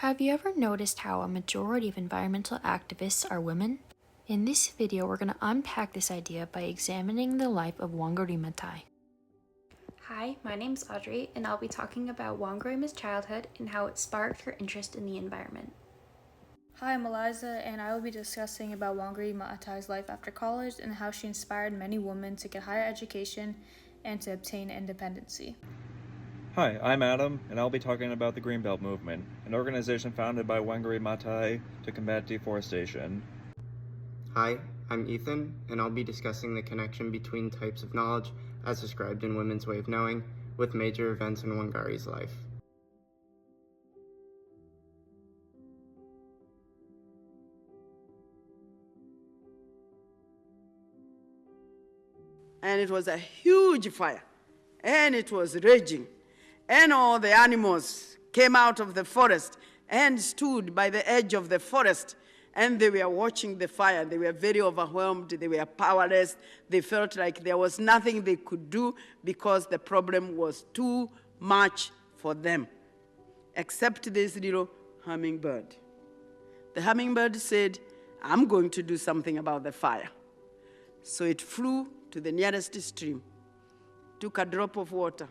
Have you ever noticed how a majority of environmental activists are women? In this video, we're going to unpack this idea by examining the life of Wangari Maathai. Hi, my name's Audrey, and I'll be talking about Wangari's childhood and how it sparked her interest in the environment. Hi, I'm Eliza, and I will be discussing about Wangari Maathai's life after college and how she inspired many women to get higher education and to obtain independency. Hi, I'm Adam, and I'll be talking about the Greenbelt Movement, an organization founded by Wangari Maathai to combat deforestation. Hi, I'm Ethan, and I'll be discussing the connection between types of knowledge, as described in Women's Way of Knowing, with major events in Wangari's life. And it was a huge fire, and it was raging, and all the animals came out of the forest and stood by the edge of the forest, and they were watching the fire. They were very overwhelmed. They were powerless. They felt like there was nothing they could do because the problem was too much for them, except this little hummingbird. The hummingbird said, "I'm going to do something about the fire." So it flew to the nearest stream, took a drop of water,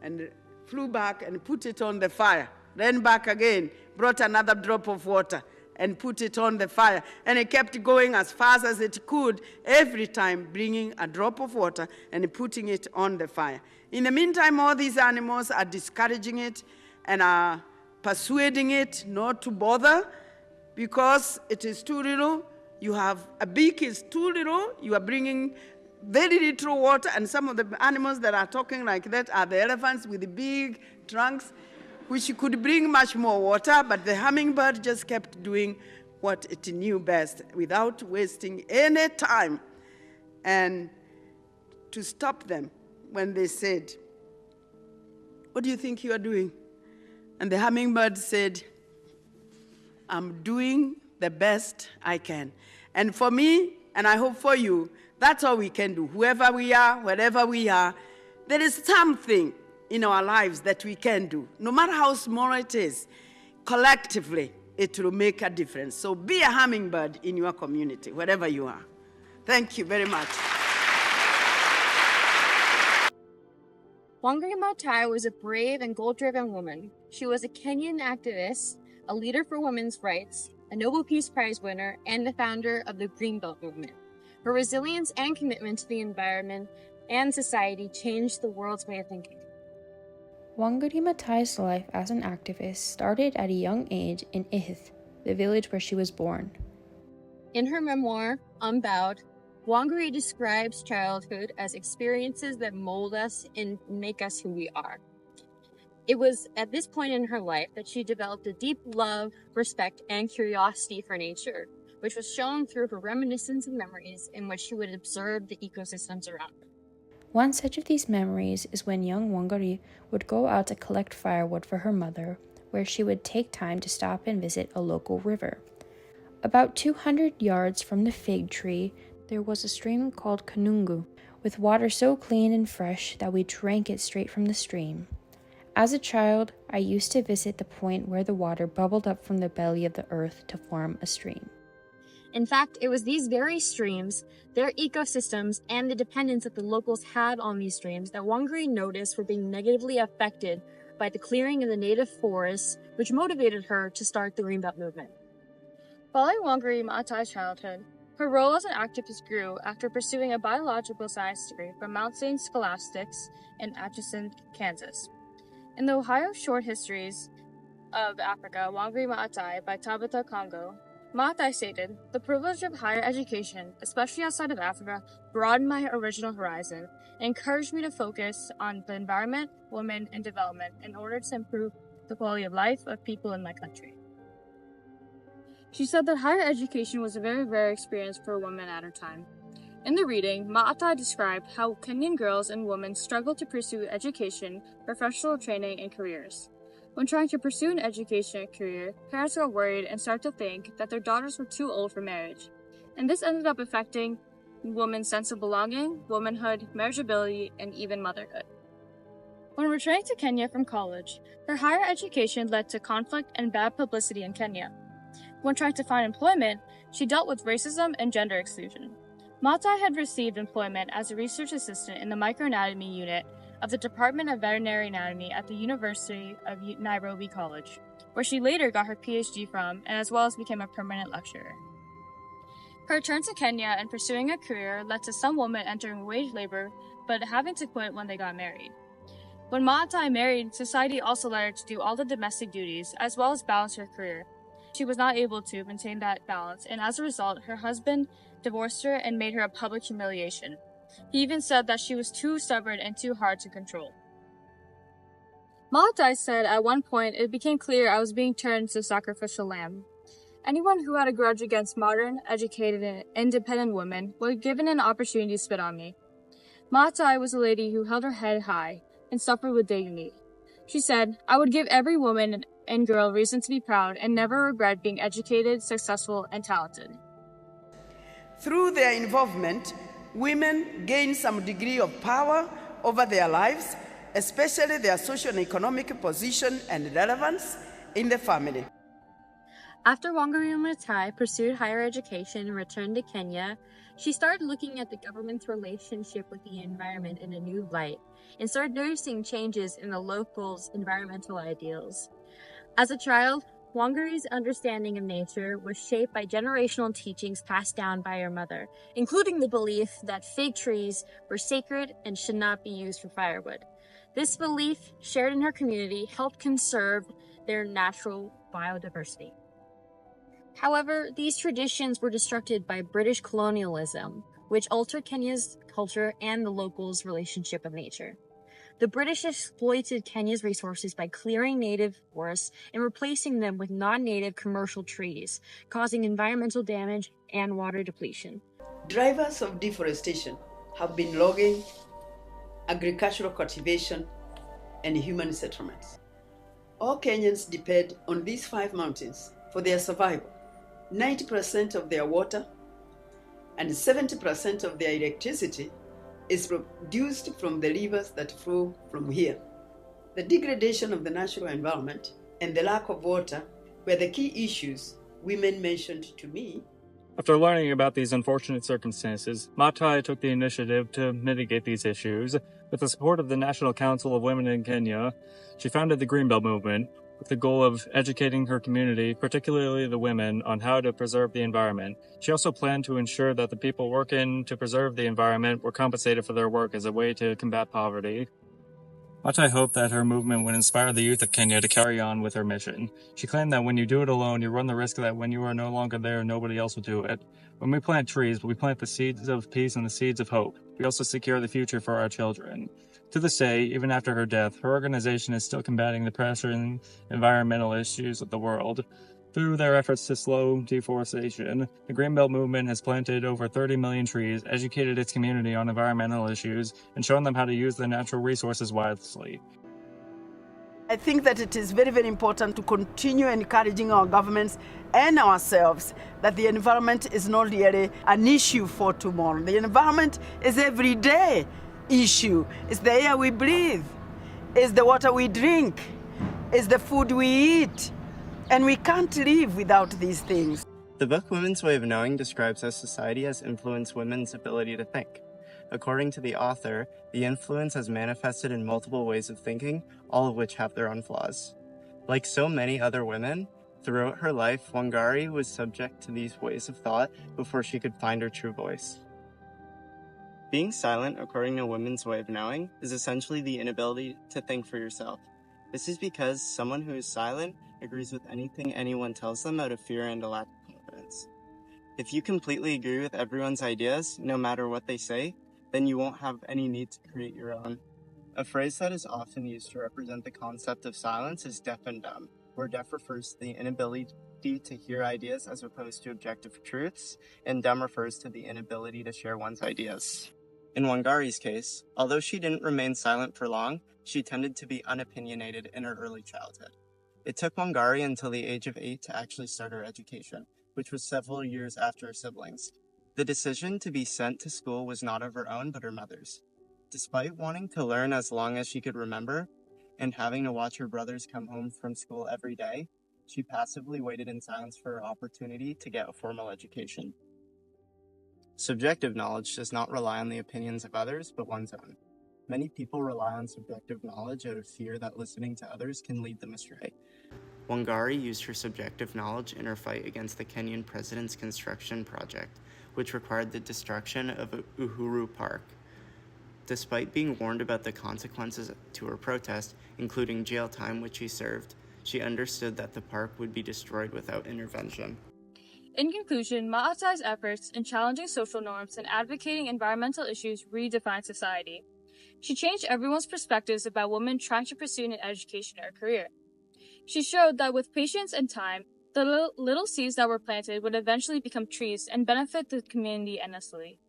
and flew back and put it on the fire. Then back again, brought another drop of water and put it on the fire. And it kept going as fast as it could, every time bringing a drop of water and putting it on the fire. In the meantime, all these animals are discouraging it and are persuading it not to bother because it is too little. You have a beak is too little. You are bringing very little water, and some of the animals that are talking like that are the elephants with the big trunks, which could bring much more water, but the hummingbird just kept doing what it knew best without wasting any time. And to stop them when they said, "What do you think you are doing?" And the hummingbird said, "I'm doing the best I can." And for me, and I hope for you, that's all we can do. Whoever we are, wherever we are, there is something in our lives that we can do. No matter how small it is, collectively, it will make a difference. So be a hummingbird in your community, wherever you are. Thank you very much. Wangari Maathai was a brave and goal-driven woman. She was a Kenyan activist, a leader for women's rights, a Nobel Peace Prize winner, and the founder of the Greenbelt Movement. Her resilience and commitment to the environment and society changed the world's way of thinking. Wangari Maathai's life as an activist started at a young age in Ihith, the village where she was born. In her memoir, Unbowed, Wangari describes childhood as experiences that mold us and make us who we are. It was at this point in her life that she developed a deep love, respect, and curiosity for nature, which was shown through her reminiscence and memories in which she would observe the ecosystems around her. One such of these memories is when young Wangari would go out to collect firewood for her mother, where she would take time to stop and visit a local river. About 200 yards from the fig tree, there was a stream called Kanungu, with water so clean and fresh that we drank it straight from the stream. As a child, I used to visit the point where the water bubbled up from the belly of the earth to form a stream. In fact, it was these very streams, their ecosystems, and the dependence that the locals had on these streams that Wangari noticed were being negatively affected by the clearing of the native forests, which motivated her to start the Greenbelt Movement. Following Wangari Maathai's childhood, her role as an activist grew after pursuing a biological science degree from Mount St. Scholastics in Atchison, Kansas. In the Ohio Short Histories of Africa, Wangari Maathai by Tabitha Congo, Maathai stated, "The privilege of higher education, especially outside of Africa, broadened my original horizon and encouraged me to focus on the environment, women, and development in order to improve the quality of life of people in my country." She said that higher education was a very rare experience for a woman at her time. In the reading, Maathai described how Kenyan girls and women struggle to pursue education, professional training, and careers. When trying to pursue an education and career, parents got worried and started to think that their daughters were too old for marriage. And this ended up affecting women's sense of belonging, womanhood, marriageability, and even motherhood. When returning to Kenya from college, her higher education led to conflict and bad publicity in Kenya. When trying to find employment, she dealt with racism and gender exclusion. Maathai had received employment as a research assistant in the microanatomy unit of the Department of Veterinary Anatomy at the University of Nairobi College, where she later got her PhD from and as well as became a permanent lecturer. Her return to Kenya and pursuing a career led to some women entering wage labor but having to quit when they got married. When Maathai married, society also led her to do all the domestic duties as well as balance her career. She was not able to maintain that balance, and as a result, her husband divorced her and made her a public humiliation. He even said that she was too stubborn and too hard to control. Maathai said at one point it became clear I was being turned into a sacrificial lamb. Anyone who had a grudge against modern, educated, and independent women was given an opportunity to spit on me. Maathai was a lady who held her head high and suffered with dignity. She said, I would give every woman and girl reason to be proud and never regret being educated, successful, and talented. Through their involvement, women gain some degree of power over their lives, especially their social and economic position and relevance in the family. After Wangari Maathai pursued higher education and returned to Kenya, she started looking at the government's relationship with the environment in a new light and started noticing changes in the locals' environmental ideals. As a child, Wangari's understanding of nature was shaped by generational teachings passed down by her mother, including the belief that fig trees were sacred and should not be used for firewood. This belief, shared in her community, helped conserve their natural biodiversity. However, these traditions were disrupted by British colonialism, which altered Kenya's culture and the locals' relationship with nature. The British exploited Kenya's resources by clearing native forests and replacing them with non-native commercial trees, causing environmental damage and water depletion. Drivers of deforestation have been logging, agricultural cultivation, and human settlements. All Kenyans depend on these 5 mountains for their survival. 90% of their water and 70% of their electricity is produced from the rivers that flow from here. The degradation of the natural environment and the lack of water were the key issues women mentioned to me. After learning about these unfortunate circumstances, Maathai took the initiative to mitigate these issues. With the support of the National Council of Women in Kenya, she founded the Greenbelt Movement, with the goal of educating her community, particularly the women, on how to preserve the environment. She also planned to ensure that the people working to preserve the environment were compensated for their work as a way to combat poverty. Maathai hoped that her movement would inspire the youth of Kenya to carry on with her mission. She claimed that when you do it alone, you run the risk that when you are no longer there, nobody else will do it. When we plant trees, we plant the seeds of peace and the seeds of hope. We also secure the future for our children. To this day, even after her death, her organization is still combating the pressing environmental issues of the world. Through their efforts to slow deforestation, the Greenbelt Movement has planted over 30 million trees, educated its community on environmental issues, and shown them how to use their natural resources wisely. I think that it is very, very important to continue encouraging our governments and ourselves that the environment is not really an issue for tomorrow. The environment is everyday issue. It's the air we breathe, it's the water we drink, it's the food we eat, and we can't live without these things. The book Women's Way of Knowing describes how society has influenced women's ability to think. According to the author, the influence has manifested in multiple ways of thinking, all of which have their own flaws. Like so many other women, throughout her life, Wangari was subject to these ways of thought before she could find her true voice. Being silent, according to Women's Way of Knowing, is essentially the inability to think for yourself. This is because someone who is silent agrees with anything anyone tells them out of fear and a lack of confidence. If you completely agree with everyone's ideas, no matter what they say, then you won't have any need to create your own. A phrase that is often used to represent the concept of silence is deaf and dumb, where deaf refers to the inability to hear ideas as opposed to objective truths, and dumb refers to the inability to share one's ideas. In Wangari's case, although she didn't remain silent for long, she tended to be unopinionated in her early childhood. It took Wangari until the age of 8 to actually start her education, which was several years after her siblings. The decision to be sent to school was not of her own, but her mother's. Despite wanting to learn as long as she could remember, and having to watch her brothers come home from school every day, she passively waited in silence for her opportunity to get a formal education. Subjective knowledge does not rely on the opinions of others, but one's own. Many people rely on subjective knowledge out of fear that listening to others can lead them astray. Wangari used her subjective knowledge in her fight against the Kenyan president's construction project, which required the destruction of Uhuru Park. Despite being warned about the consequences to her protest, including jail time which she served, she understood that the park would be destroyed without intervention. In conclusion, Maathai's efforts in challenging social norms and advocating environmental issues redefined society. She changed everyone's perspectives about women trying to pursue an education or career. She showed that with patience and time, the little seeds that were planted would eventually become trees and benefit the community endlessly.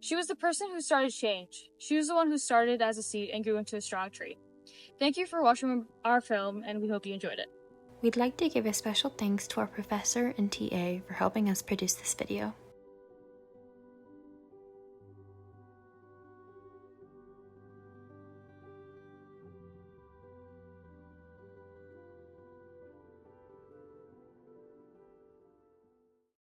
She was the person who started change. She was the one who started as a seed and grew into a strong tree. Thank you for watching our film, and we hope you enjoyed it. We'd like to give a special thanks to our professor and TA for helping us produce this video.